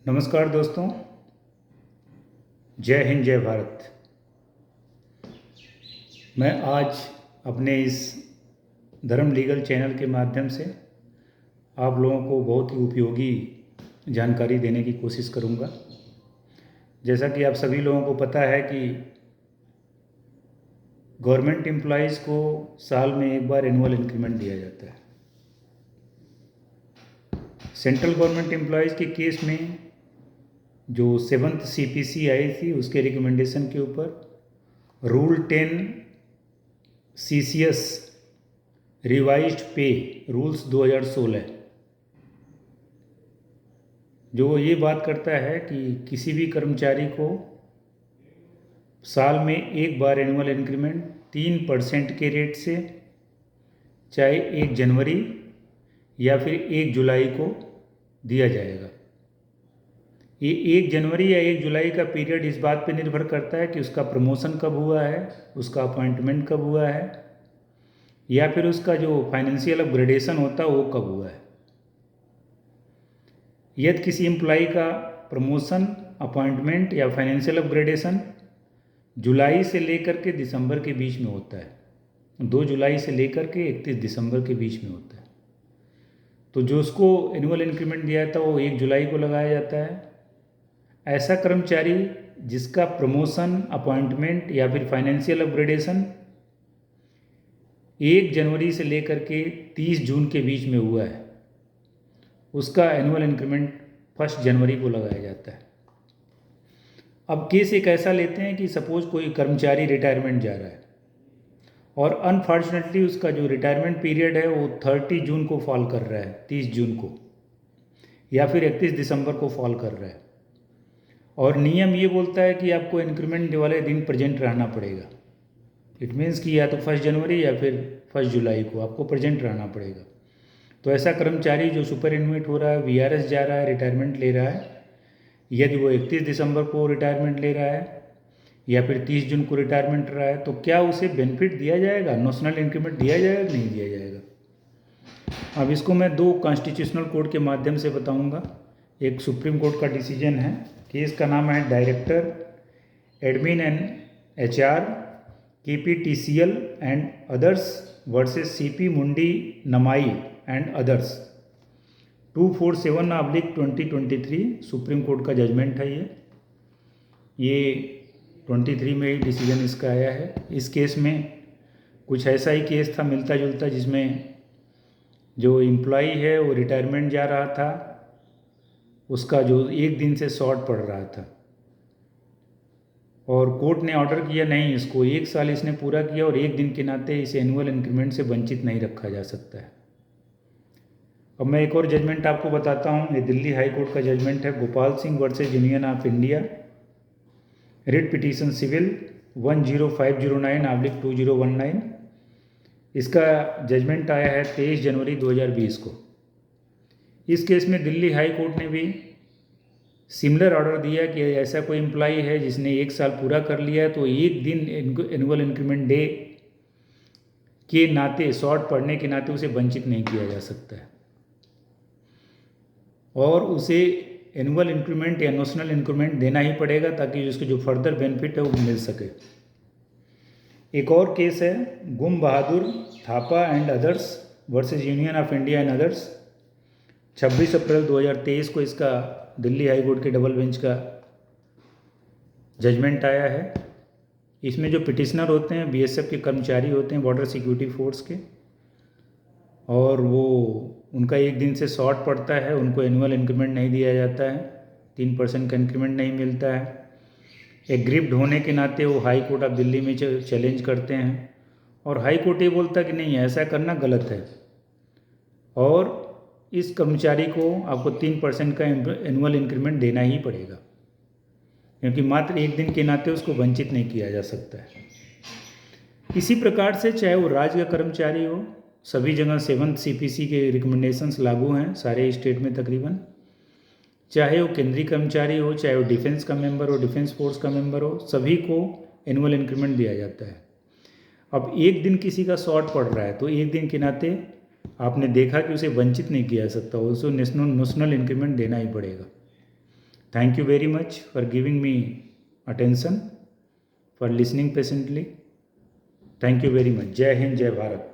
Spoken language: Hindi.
नमस्कार दोस्तों, जय हिंद जय भारत। मैं आज अपने इस धर्म लीगल चैनल के माध्यम से आप लोगों को बहुत ही उपयोगी जानकारी देने की कोशिश करूंगा। जैसा कि आप सभी लोगों को पता है कि गवर्नमेंट एम्प्लॉइज़ को साल में एक बार एनुअल इंक्रीमेंट दिया जाता है। सेंट्रल गवर्नमेंट एम्प्लॉइज़ के केस में जो 7th CPC आई थी उसके रिकमेंडेशन के ऊपर रूल 10 CCS रिवाइज्ड पे रूल्स 2016 जो ये बात करता है कि किसी भी कर्मचारी को साल में एक बार एनुअल इंक्रीमेंट 3% के रेट से, चाहे 1 जनवरी या फिर 1 जुलाई को दिया जाएगा। ये 1 जनवरी या 1 जुलाई का पीरियड इस बात पे निर्भर करता है कि उसका प्रमोशन कब हुआ है, उसका अपॉइंटमेंट कब हुआ है, या फिर उसका जो फाइनेंशियल अपग्रेडेशन होता है वो कब हुआ है। यदि किसी एम्प्लॉई का प्रमोशन, अपॉइंटमेंट या फाइनेंशियल अपग्रेडेशन जुलाई से लेकर के दिसंबर के बीच में होता है, 2 जुलाई से लेकर के 31 दिसंबर के बीच में होता है, तो जो उसको एनुअल इंक्रीमेंट दिया था वो 1 जुलाई को लगाया जाता है। ऐसा कर्मचारी जिसका प्रमोशन, अपॉइंटमेंट या फिर फाइनेंशियल अपग्रेडेशन 1 जनवरी से लेकर के 30 जून के बीच में हुआ है, उसका एनुअल इंक्रीमेंट 1 जनवरी को लगाया जाता है। अब केस एक ऐसा लेते हैं कि सपोज कोई कर्मचारी रिटायरमेंट जा रहा है और अनफॉर्चुनेटली उसका जो रिटायरमेंट पीरियड है वो 30 जून को फॉल कर रहा है, 30 जून को, या फिर 31 दिसंबर को फॉल कर रहा है, और नियम ये बोलता है कि आपको इंक्रीमेंट वाले दिन प्रेजेंट रहना पड़ेगा। इट मीन्स कि या तो 1 जनवरी या फिर 1 जुलाई को आपको प्रेजेंट रहना पड़ेगा। तो ऐसा कर्मचारी जो सुपर एनुएट हो रहा है, VRS जा रहा है, रिटायरमेंट ले रहा है, यदि वो 31 दिसंबर को रिटायरमेंट ले रहा है या फिर 30 जून को रिटायरमेंट रहा है, तो क्या उसे बेनिफिट दिया जाएगा, नॉशनल इंक्रीमेंट दिया जाएगा, नहीं दिया जाएगा। अब इसको मैं 2 कॉन्स्टिट्यूशनल कोर्ट के माध्यम से बताऊंगा। एक सुप्रीम कोर्ट का डिसीजन है, केस का नाम है director admin and HR KPTCL and others versus CP मुंडी नमाई एंड अदर्स 247/2023 सुप्रीम कोर्ट का जजमेंट है। ये 23 में ही डिसीजन इसका आया है। इस केस में कुछ ऐसा ही केस था मिलता जुलता, जिसमें जो एम्प्लॉई है वो रिटायरमेंट जा रहा था, उसका जो 1 दिन से शॉर्ट पड़ रहा था, और कोर्ट ने ऑर्डर किया नहीं, इसको 1 साल इसने पूरा किया और 1 दिन के नाते इसे एनुअल इंक्रीमेंट से वंचित नहीं रखा जा सकता है। अब मैं एक और जजमेंट आपको बताता हूँ। ये दिल्ली हाई कोर्ट का जजमेंट है, Gopal Singh versus Union of India, writ petition civil 10509/2019। इसका जजमेंट आया है 23 जनवरी 2020 को। इस केस में दिल्ली हाई कोर्ट ने भी सिमिलर ऑर्डर दिया कि ऐसा कोई एम्प्लॉई है जिसने 1 साल पूरा कर लिया है, तो 1 दिन एनुअल इंक्रीमेंट डे के नाते, शॉर्ट पड़ने के नाते उसे वंचित नहीं किया जा सकता है, और उसे एनुअल इंक्रीमेंट या नॉशनल इंक्रीमेंट देना ही पड़ेगा ताकि उसके जो फर्दर बेनिफिट है वो मिल सके। एक और केस है Gum Bahadur Thapa and others versus union of India and others, 26 अप्रैल 2023 को इसका दिल्ली हाई कोर्ट के डबल बेंच का जजमेंट आया है। इसमें जो पिटिशनर होते हैं BSF के कर्मचारी होते हैं, बॉर्डर सिक्योरिटी फोर्स के, और वो उनका 1 दिन से शॉर्ट पड़ता है, उनको एनुअल इंक्रीमेंट नहीं दिया जाता है, 3% का इंक्रीमेंट नहीं मिलता है। एग्रीव्ड होने के नाते वो हाई कोर्ट ऑफ दिल्ली में चैलेंज करते हैं, और हाई कोर्ट ये बोलता है कि नहीं, ऐसा करना गलत है, और इस कर्मचारी को आपको 3% का एनुअल इंक्रीमेंट देना ही पड़ेगा, क्योंकि मात्र 1 दिन के नाते उसको वंचित नहीं किया जा सकता है। इसी प्रकार से चाहे वो राज्य का कर्मचारी हो, सभी जगह 7th CPC के रिकमेंडेशंस लागू हैं सारे स्टेट में तकरीबन, चाहे वो केंद्रीय कर्मचारी हो, चाहे वो डिफेंस का मेंबर हो, डिफेंस फोर्स का मेंबर हो, सभी को एनुअल इंक्रीमेंट दिया जाता है। अब 1 दिन किसी का शॉर्ट पड़ रहा है तो 1 दिन के नाते आपने देखा कि उसे वंचित नहीं किया जा सकता, उसे नॉशनल इंक्रीमेंट देना ही पड़ेगा। Thank you very much for giving me attention, for listening patiently. Thank you very much. जय हिंद, जय भारत.